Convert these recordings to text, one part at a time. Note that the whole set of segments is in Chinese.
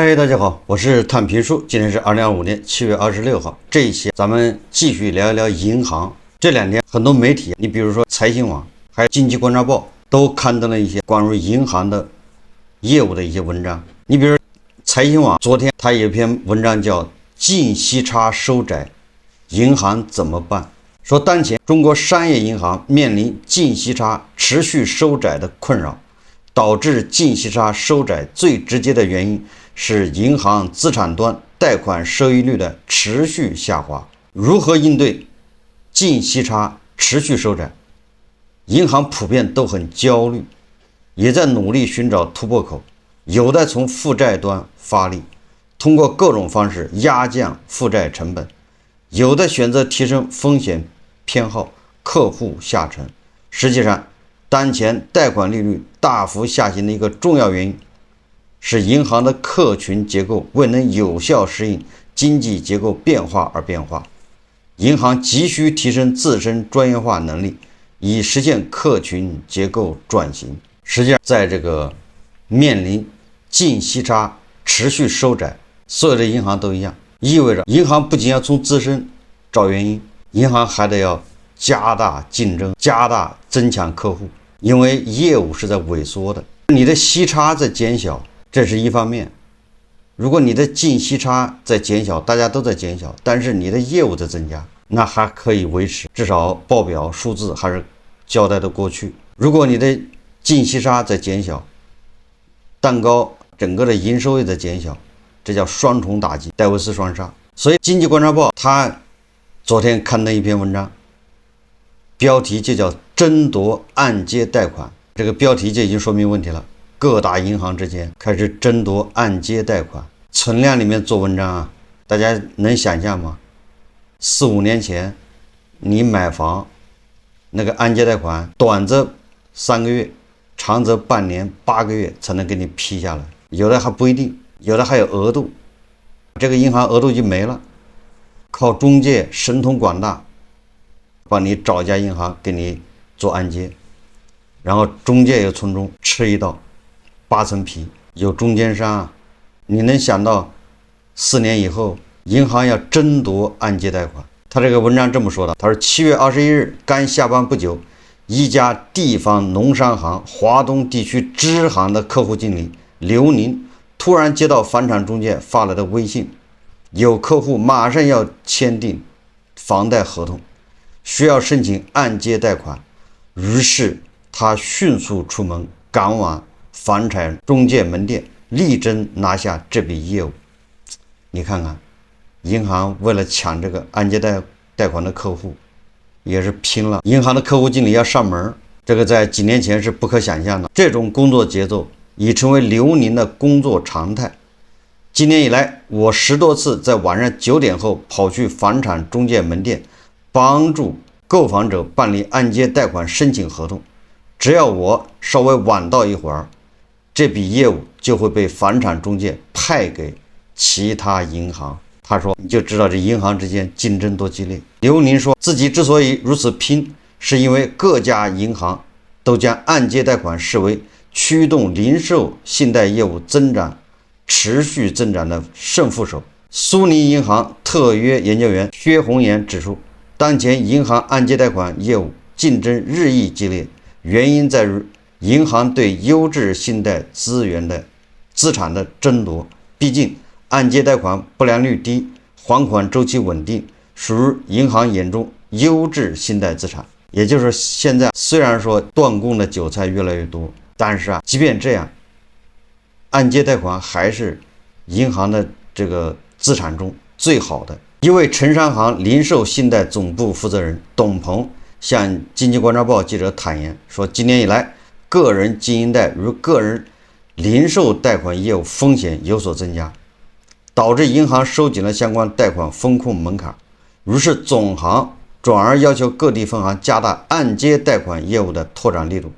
嗨，大家好，我是探评书。今天是2025年7月26号。这一期咱们继续聊一聊银行。这两天很多媒体，你比如说财新网，还有经济观察报，都刊登了一些关于银行的业务的一些文章。你比如说财新网昨天它有一篇文章叫净息差收窄，银行怎么办？说当前中国商业银行面临净息差持续收窄的困扰，导致净息差收窄最直接的原因是银行资产端贷款收益率的持续下滑。如何应对净息差持续收窄？银行普遍都很焦虑，也在努力寻找突破口，有的从负债端发力，通过各种方式压降负债成本，有的选择提升风险偏好，客户下沉。实际上，当前贷款利率大幅下行的一个重要原因是银行的客群结构未能有效适应经济结构变化而变化，银行急需提升自身专业化能力，以实现客群结构转型。实际上，在这个面临净息差持续收窄，所有的银行都一样，意味着银行不仅要从自身找原因，银行还得要加大竞争，加大增强客户，因为业务是在萎缩的，你的息差在减小，这是一方面。如果你的净息差在减小，大家都在减小，但是你的业务在增加，那还可以维持，至少报表数字还是交代的过去。如果你的净息差在减小，蛋糕整个的营收也在减小，这叫双重打击，戴维斯双杀。所以经济观察报他昨天刊登一篇文章，标题就叫争夺按揭贷款，这个标题就已经说明问题了。各大银行之间开始争夺按揭贷款，存量里面做文章啊，大家能想象吗？4、5年前你买房那个按揭贷款，短则3个月，长则半年、8个月才能给你批下来，有的还不一定，有的还有额度，这个银行额度就没了，靠中介神通广大帮你找一家银行给你做按揭，然后中介又从中吃一道8层皮，有中间商啊。你能想到4年以后银行要争夺按揭贷款？他这个文章这么说的，他说7月21日刚下班不久，一家地方农商行华东地区支行的客户经理刘宁突然接到房产中介发来的微信，有客户马上要签订房贷合同，需要申请按揭贷款，于是他迅速出门赶往房产中介门店，力争拿下这笔业务。你看看，银行为了抢这个按揭贷款的客户，也是拼了。银行的客户经理要上门，这个在几年前是不可想象的。这种工作节奏已成为刘宁的工作常态。今年以来，我10多次在晚上9点后跑去房产中介门店，帮助购房者办理按揭贷款申请合同。只要我稍微晚到一会儿，这笔业务就会被房产中介派给其他银行。他说，你就知道这银行之间竞争多激烈。刘宁说自己之所以如此拼，是因为各家银行都将按揭贷款视为驱动零售信贷业务持续增长的胜负手。苏宁银行特约研究员薛红岩指出，当前银行按揭贷款业务竞争日益激烈，原因在于银行对优质信贷资产的争夺。毕竟按揭贷款不良率低，还款周期稳定，属于银行眼中优质信贷资产。也就是说，现在虽然说断供的韭菜越来越多，但是即便这样，按揭贷款还是银行的这个资产中最好的。一位城商行零售信贷总部负责人董鹏向经济观察报记者坦言说，今年以来个人经营贷与个人零售贷款业务风险有所增加，导致银行收紧了相关贷款风控门槛，于是总行转而要求各地分行加大按揭贷款业务的拓展力度。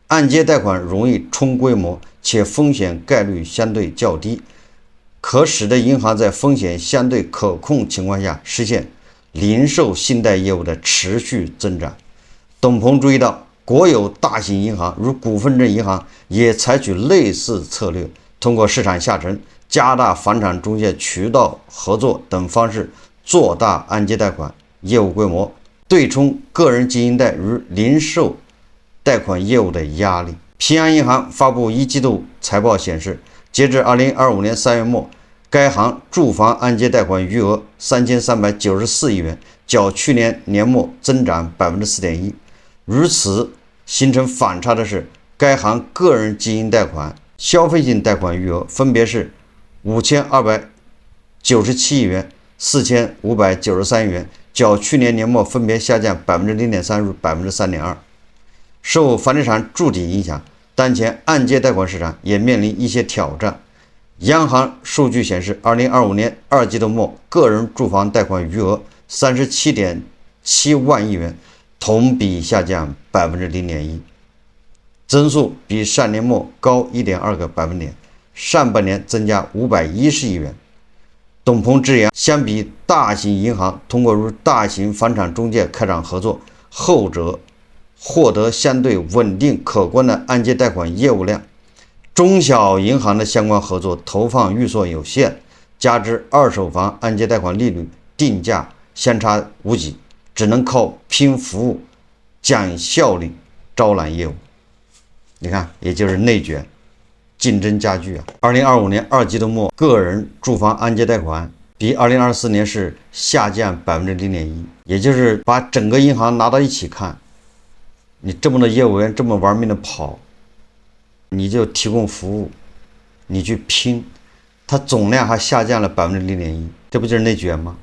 按揭贷款容易冲规模，且风险概率相对较低，可使得银行在风险相对可控情况下实现零售信贷业务的持续增长。董鹏注意到，国有大型银行如股份制银行也采取类似策略，通过市场下沉加大房产中介渠道合作等方式做大按揭贷款业务规模，对冲个人经营贷与零售贷款业务的压力。平安银行发布一季度财报显示，截至2025年3月末，该行住房按揭贷款余额3394亿元，较去年年末增长 4.1%。与此形成反差的是，该行个人经营贷款、消费性贷款余额分别是5297亿元、4593亿元，较去年年末分别下降 0.3% 与 3.2%。受房地产筑底影响，当前按揭贷款市场也面临一些挑战。央行数据显示，2025年2季度末个人住房贷款余额37.7万亿元，同比下降 0.1%， 增速比上年末高 1.2个百分点，上半年增加510亿元。董鹏直言，相比大型银行通过与大型房产中介开展合作，后者获得相对稳定可观的按揭贷款业务量，中小银行的相关合作投放预算有限，加之二手房按揭贷款利率定价相差无几，只能靠拼服务、讲效率招揽业务。你看，也就是内卷，竞争加剧啊。2025年2季度末，个人住房按揭贷款比2024年是下降 0.1%， 也就是把整个银行拿到一起看，你这么多业务员这么玩命的跑，你就提供服务，你去拼，它总量还下降了 0.1%， 这不就是内卷吗？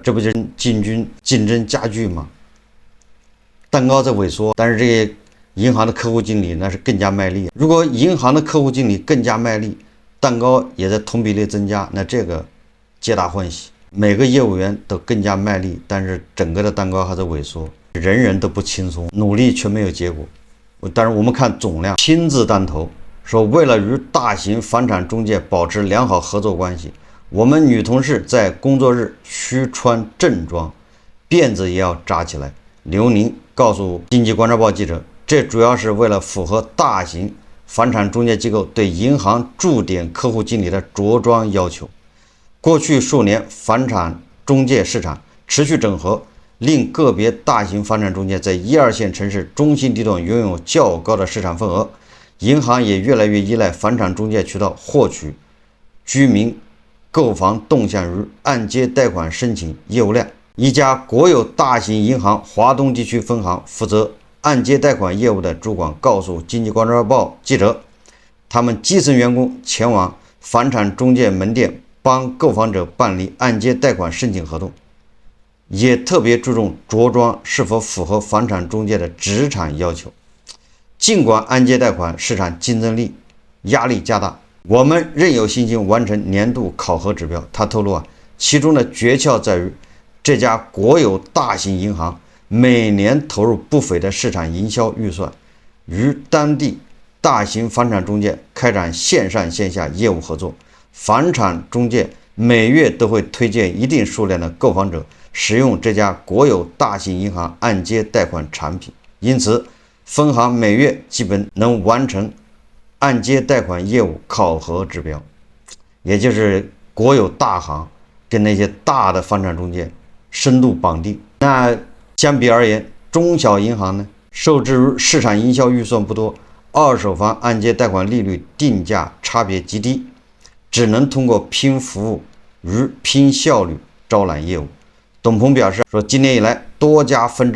这不就是竞争加剧吗？蛋糕在萎缩，但是这些银行的客户经理那是更加卖力。如果银行的客户经理更加卖力，蛋糕也在同比例增加，那这个皆大欢喜。每个业务员都更加卖力，但是整个的蛋糕还在萎缩，人人都不轻松，努力却没有结果。但是我们看总量，拼字当头，说为了与大型房产中介保持良好合作关系，我们女同事在工作日需穿正装，辫子也要扎起来。刘宁告诉经济观察报记者，这主要是为了符合大型房产中介机构对银行驻点客户经理的着装要求。过去数年，房产中介市场持续整合，令个别大型房产中介在1、2线城市中心地段拥有较高的市场份额，银行也越来越依赖房产中介渠道获取居民购房动向与按揭贷款申请业务量。一家国有大型银行华东地区分行负责按揭贷款业务的主管告诉经济观察报记者，他们基层员工前往房产中介门店帮购房者办理按揭贷款申请合同，也特别注重着装是否符合房产中介的职场要求。尽管按揭贷款市场竞争力压力加大，我们仍有信心完成年度考核指标。他透露其中的诀窍在于这家国有大型银行每年投入不菲的市场营销预算，与当地大型房产中介开展线上线下业务合作。房产中介每月都会推荐一定数量的购房者使用这家国有大型银行按揭贷款产品，因此分行每月基本能完成按揭贷款业务考核指标，也就是国有大行跟那些大的房产中介深度绑定。那相比而言，中小银行呢，受制于市场营销预算不多，二手房按揭贷款利率定价差别极低，只能通过拼服务与拼效率招揽业务。董鹏表示说，今年以来多家分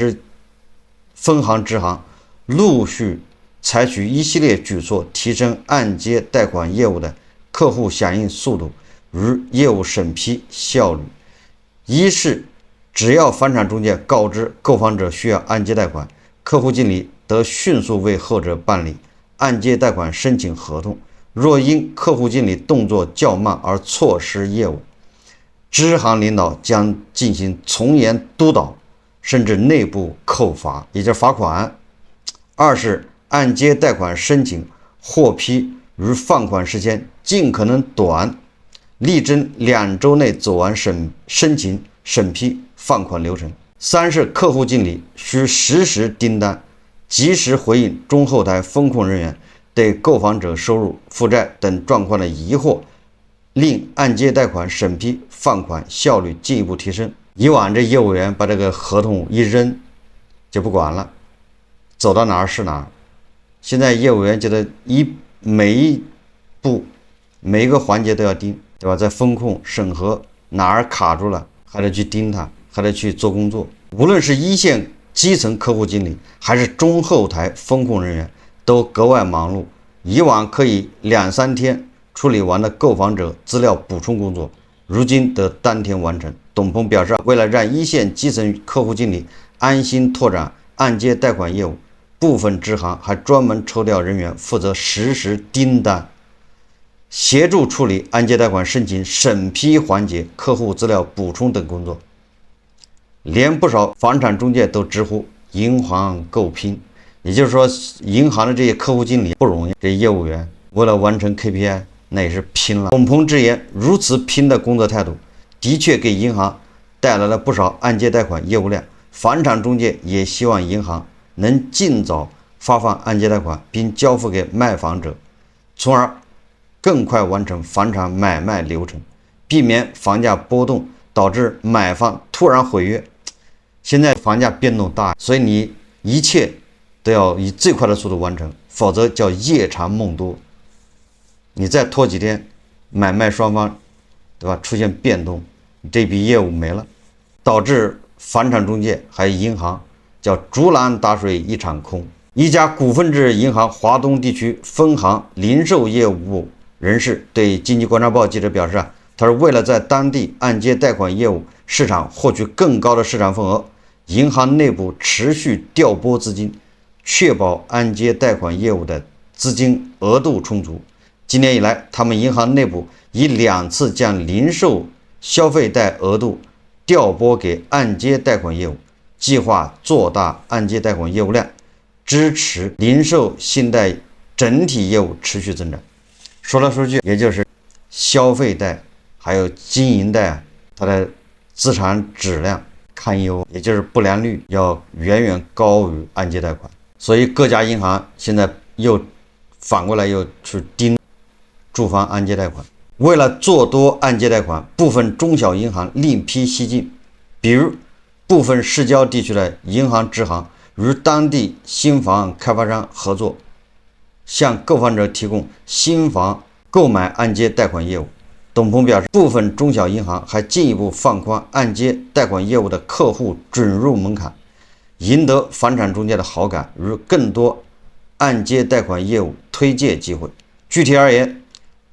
行支行陆续采取一系列举措，提升按揭贷款业务的客户响应速度与业务审批效率。一是只要房产中介告知购房者需要按揭贷款，客户经理得迅速为后者办理按揭贷款申请合同。若因客户经理动作较慢而错失业务，支行领导将进行从严督导，甚至内部扣罚，也就是罚款。二是按揭贷款申请获批与放款时间尽可能短，力争2周内走完申请、审批、放款流程。三是客户经理需实时盯单，及时回应中后台风控人员对购房者收入、负债等状况的疑惑，令按揭贷款审批放款效率进一步提升。以往这业务员把这个合同一扔就不管了，走到哪儿是哪儿。现在业务员觉得每一步每一个环节都要盯，对吧？在风控审核哪儿卡住了，还得去盯它，还得去做工作。无论是一线基层客户经理，还是中后台风控人员，都格外忙碌。以往可以2-3天处理完的购房者资料补充工作，如今得当天完成。董鹏表示，为了让一线基层客户经理安心拓展按揭贷款业务，部分支行还专门抽调人员负责实时盯单，协助处理按揭贷款申请审批环节、客户资料补充等工作。连不少房产中介都直呼银行够拼，也就是说，银行的这些客户经理不容易，这业务员为了完成 KPI， 那也是拼了。董鹏直言，如此拼的工作态度，的确给银行带来了不少按揭贷款业务量。房产中介也希望银行能尽早发放按揭贷款，并交付给卖房者，从而更快完成房产买卖流程，避免房价波动导致买方突然毁约。现在房价变动大，所以你一切都要以最快的速度完成，否则叫夜长梦多。你再拖几天，买卖双方，对吧，出现变动，这笔业务没了，导致房产中介还有银行叫竹篮打水一场空。一家股份制银行华东地区分行零售业务部人士对经济观察报记者表示，他说，为了在当地按揭贷款业务市场获取更高的市场份额，银行内部持续调拨资金，确保按揭贷款业务的资金额度充足。今年以来，他们银行内部已2次将零售消费贷额度调拨给按揭贷款业务，计划做大按揭贷款业务量，支持零售信贷整体业务持续增长。说来说去，也就是消费贷还有经营贷它的资产质量堪忧，也就是不良率要远远高于按揭贷款。所以各家银行现在又反过来又去盯住房按揭贷款。为了做多按揭贷款，部分中小银行另辟蹊径，比如部分市郊地区的银行支行与当地新房开发商合作，向购房者提供新房购买按揭贷款业务。董鹏表示，部分中小银行还进一步放宽按揭贷款业务的客户准入门槛，赢得房产中介的好感，与更多按揭贷款业务推介机会。具体而言，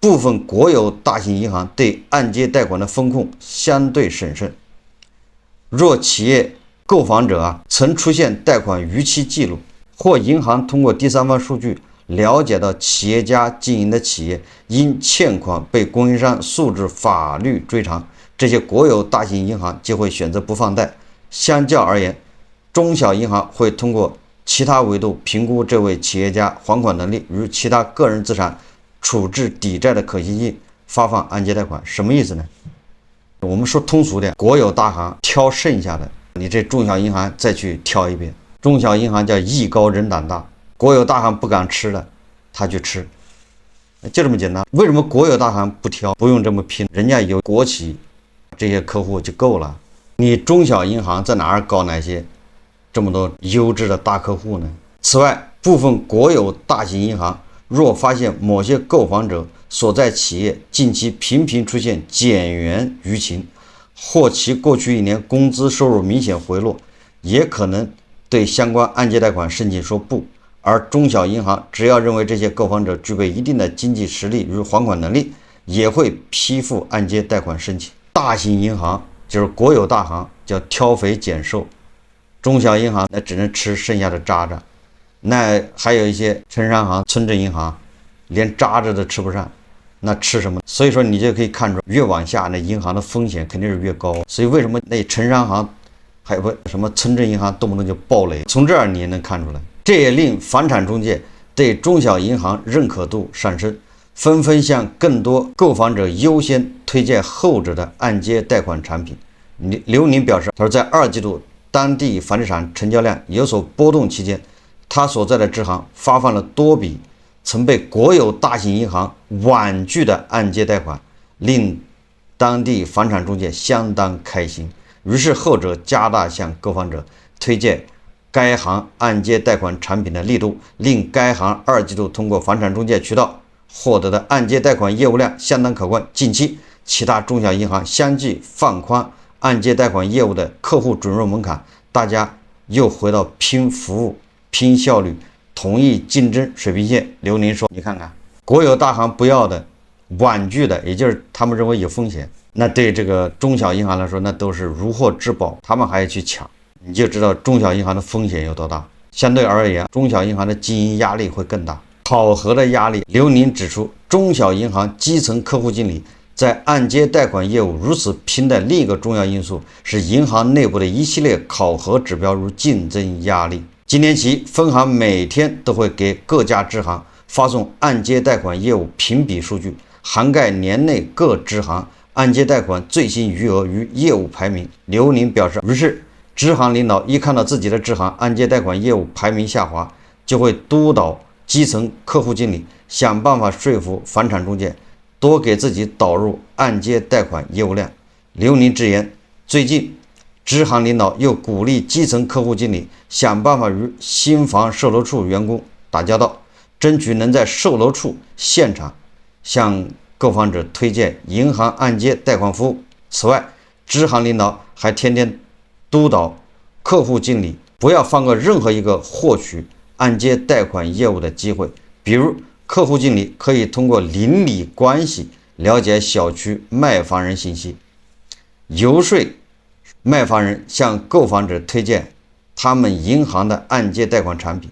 部分国有大型银行对按揭贷款的风控相对审慎。若企业购房者曾出现贷款逾期记录，或银行通过第三方数据了解到企业家经营的企业因欠款被供应商诉至法律追偿，这些国有大型银行就会选择不放贷。相较而言，中小银行会通过其他维度评估这位企业家还款能力与其他个人资产处置抵债的可行性，发放按揭贷款。什么意思呢？我们说通俗点，国有大行挑剩下的，你这中小银行再去挑一遍。中小银行叫艺高人胆大，国有大行不敢吃的，他去吃，就这么简单。为什么国有大行不挑，不用这么拼？人家有国企这些客户就够了。你中小银行在哪儿搞哪些这么多优质的大客户呢？此外，部分国有大型银行若发现某些购房者所在企业近期频频出现减员舆情，或其过去1年工资收入明显回落，也可能对相关按揭贷款申请说不。而中小银行只要认为这些购房者具备一定的经济实力与还款能力，也会批复按揭贷款申请。大型银行就是国有大行，叫挑肥拣瘦，中小银行那只能吃剩下的渣渣。那还有一些城商行、村镇银行连渣子都吃不上，那吃什么？所以说你就可以看出，越往下那银行的风险肯定是越高。所以为什么那城商行还有什么村镇银行动不动就爆雷？从这儿你也能看出来。这也令房产中介对中小银行认可度上升，纷纷向更多购房者优先推荐后者的按揭贷款产品。刘宁表示，他说在2季度当地房地产成交量有所波动期间，他所在的支行发放了多笔曾被国有大型银行婉拒的按揭贷款，令当地房产中介相当开心。于是后者加大向购房者推荐该行按揭贷款产品的力度，令该行2季度通过房产中介渠道获得的按揭贷款业务量相当可观。近期，其他中小银行相继放宽按揭贷款业务的客户准入门槛，大家又回到拼服务、拼效率、同意竞争水平线。刘宁说：“你看看，国有大行不要的、婉拒的，也就是他们认为有风险，那对这个中小银行来说，那都是如获至宝，他们还要去抢。你就知道中小银行的风险有多大。相对而言，中小银行的经营压力会更大。考核的压力，刘宁指出，中小银行基层客户经理在按揭贷款业务如此拼的另一个重要因素是银行内部的一系列考核指标，如竞争压力。今年起，分行每天都会给各家支行发送按揭贷款业务评比数据，涵盖年内各支行按揭贷款最新余额与业务排名。刘宁表示，于是支行领导一看到自己的支行按揭贷款业务排名下滑，就会督导基层客户经理想办法说服房产中介多给自己导入按揭贷款业务量。刘宁直言，最近支行领导又鼓励基层客户经理想办法与新房售楼处员工打交道，争取能在售楼处现场向购房者推荐银行按揭贷款服务。此外，支行领导还天天督导客户经理不要放过任何一个获取按揭贷款业务的机会，比如客户经理可以通过邻里关系了解小区卖房人信息，游说卖房人向购房者推荐他们银行的按揭贷款产品。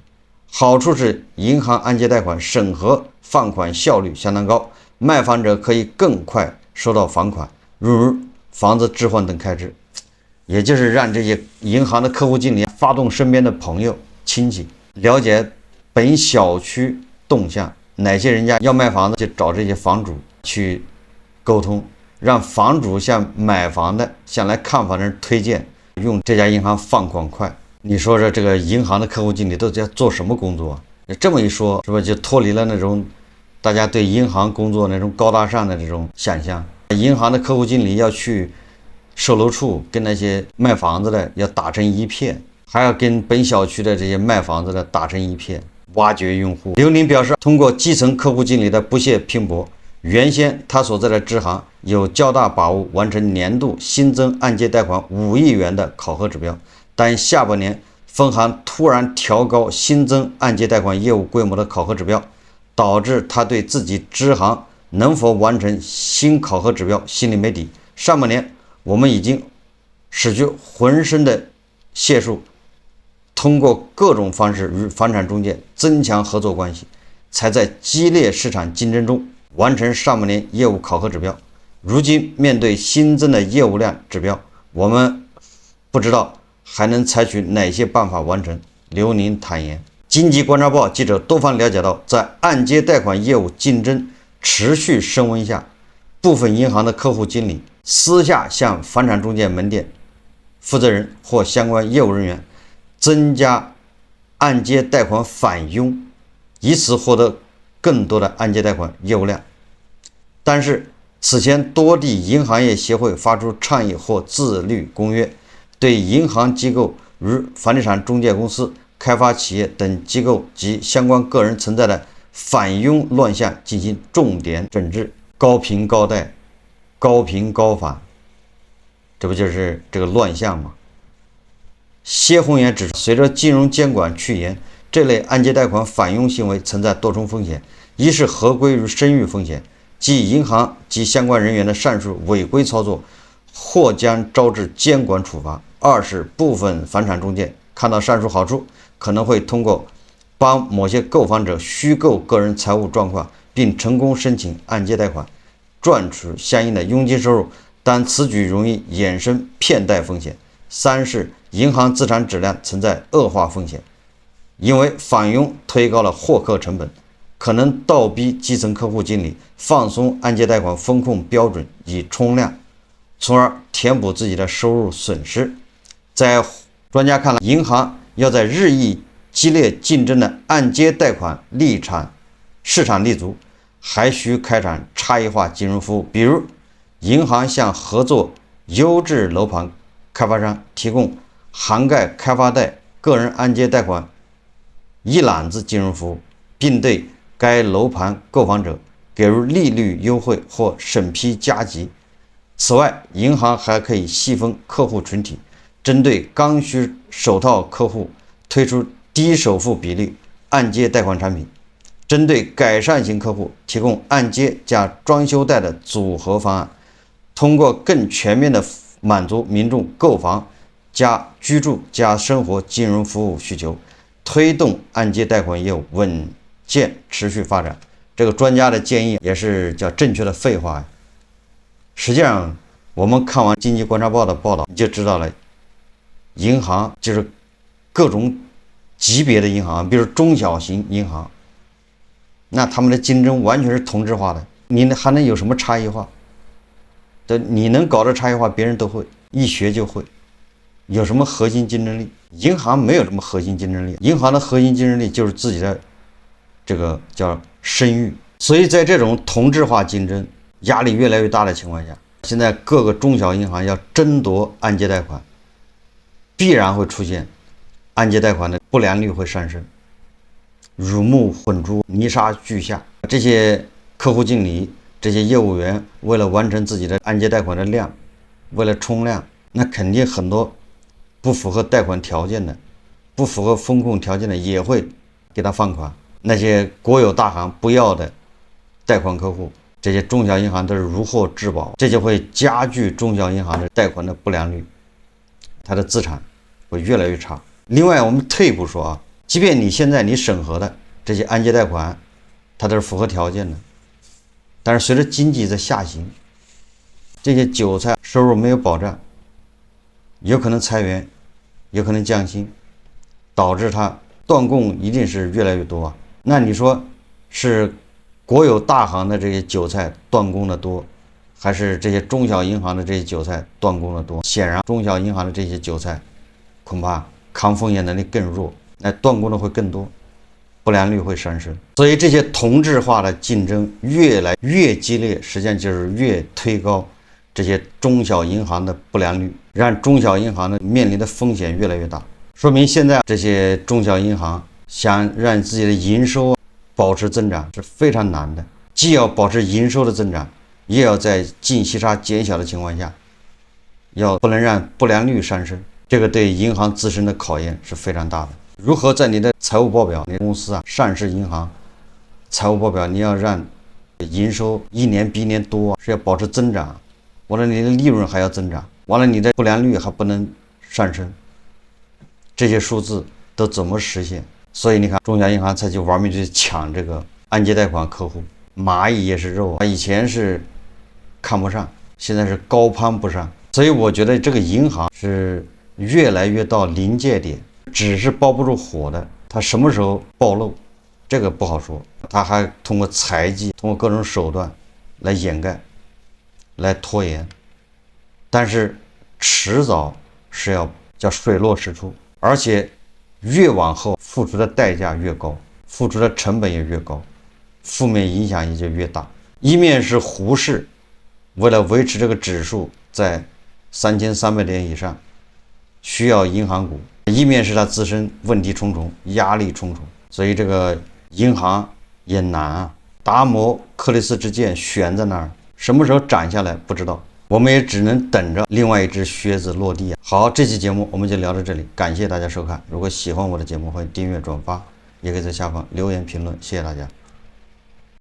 好处是银行按揭贷款审核放款效率相当高，卖房者可以更快收到房款，如房子置换等开支。也就是让这些银行的客户经理发动身边的朋友亲戚，了解本小区动向，哪些人家要卖房子，就找这些房主去沟通，让房主向买房的、向来看房的人推荐用这家银行放款快。你说这个银行的客户经理都在做什么工作？这么一说，是不是就脱离了那种大家对银行工作那种高大上的这种想象？银行的客户经理要去售楼处跟那些卖房子的要打成一片，还要跟本小区的这些卖房子的打成一片，挖掘用户。刘宁表示，通过基层客户经理的不懈拼搏，原先他所在的支行有较大把握完成年度新增按揭贷款5亿元的考核指标，但下半年分行突然调高新增按揭贷款业务规模的考核指标，导致他对自己支行能否完成新考核指标心里没底。上半年我们已经使出浑身的解数，通过各种方式与房产中介增强合作关系，才在激烈市场竞争中完成上半年业务考核指标。如今面对新增的业务量指标，我们不知道还能采取哪些办法完成。刘宁坦言，经济观察报记者多方了解到，在按揭贷款业务竞争持续升温下，部分银行的客户经理私下向房产中介门店负责人或相关业务人员增加按揭贷款返佣，以此获得更多的按揭贷款业务量。但是此前多地银行业协会发出倡议或自律公约，对银行机构如房地产中介公司、开发企业等机构及相关个人存在的返佣乱象进行重点整治，高评高贷，高评高返，这不就是这个乱象吗？谢宏远指出，随着金融监管趋严，这类按揭贷款返佣行为存在多重风险：一是合规与声誉风险，即银行及相关人员的上述违规操作或将招致监管处罚；二是部分房产中介看到上述好处，可能会通过帮某些购房者虚构个人财务状况，并成功申请按揭贷款，赚取相应的佣金收入，但此举容易衍生骗贷风险。三是银行资产质量存在恶化风险，因为返佣推高了获客成本，可能倒逼基层客户经理放松按揭贷款风控标准以冲量，从而填补自己的收入损失。在专家看来，银行要在日益激烈竞争的按揭贷款市场立足，还需开展差异化金融服务，比如银行向合作优质楼盘开发商提供涵盖开发贷、个人按揭贷款一揽子金融服务，并对该楼盘购房者给予利率优惠或审批加急。此外，银行还可以细分客户群体，针对刚需首套客户推出低首付比例按揭贷款产品，针对改善型客户提供按揭加装修贷的组合方案，通过更全面的满足民众购房加居住加生活金融服务需求，推动按揭贷款业务稳健持续发展。这个专家的建议也是叫正确的废话呀。实际上，我们看完经济观察报的报道，你就知道了，银行就是各种级别的银行，比如中小型银行，那他们的竞争完全是同质化的，你还能有什么差异化？对，你能搞的差异化，别人都会，一学就会。有什么核心竞争力？银行没有什么核心竞争力，银行的核心竞争力就是自己的这个叫声誉。所以在这种同质化竞争压力越来越大的情况下，现在各个中小银行要争夺按揭贷款，必然会出现按揭贷款的不良率会上升，乳木混珠，泥沙俱下。这些客户经理、这些业务员为了完成自己的按揭贷款的量，为了冲量，那肯定很多不符合贷款条件的、不符合风控条件的也会给他放款。那些国有大行不要的贷款客户，这些中小银行都是如获至宝，这就会加剧中小银行的贷款的不良率，它的资产会越来越差。另外，我们退一步说啊，即便你现在你审核的这些按揭贷款，它都是符合条件的，但是随着经济在下行，这些韭菜收入没有保障，有可能裁员，有可能降薪，导致它断供一定是越来越多啊。那你说是国有大行的这些韭菜断供的多，还是这些中小银行的这些韭菜断供的多？显然中小银行的这些韭菜恐怕抗风险能力更弱，那断供的会更多，不良率会上升。所以这些同质化的竞争越来越激烈，实际上就是越推高这些中小银行的不良率，让中小银行的面临的风险越来越大。说明现在这些中小银行想让自己的营收保持增长是非常难的，既要保持营收的增长，也要在净息差减小的情况下，不能让不良率上升。这个对银行自身的考验是非常大的。如何在你的财务报表，你的公司啊，上市银行财务报表，你要让营收一年比一年多，是要保持增长，完了你的利润还要增长，完了你的不良率还不能上升，这些数字都怎么实现？所以你看，中小银行才去玩命去抢这个按揭贷款客户，蚂蚁也是肉啊！以前是看不上，现在是高攀不上。所以我觉得这个银行是越来越到临界点，纸是包不住火的，它什么时候暴露，这个不好说。它还通过财技，通过各种手段来掩盖，来拖延，但是迟早是要叫水落石出，而且越往后付出的代价越高，付出的成本也越高，负面影响也就越大。一面是胡适为了维持这个指数在3300点以上，需要银行股，一面是它自身问题重重，压力重重，所以这个银行也难啊。达摩克里斯之剑悬在那儿，什么时候斩下来不知道，我们也只能等着另外一只靴子落地啊。好，这期节目我们就聊到这里，感谢大家收看。如果喜欢我的节目，欢迎订阅转发，也可以在下方留言评论，谢谢大家。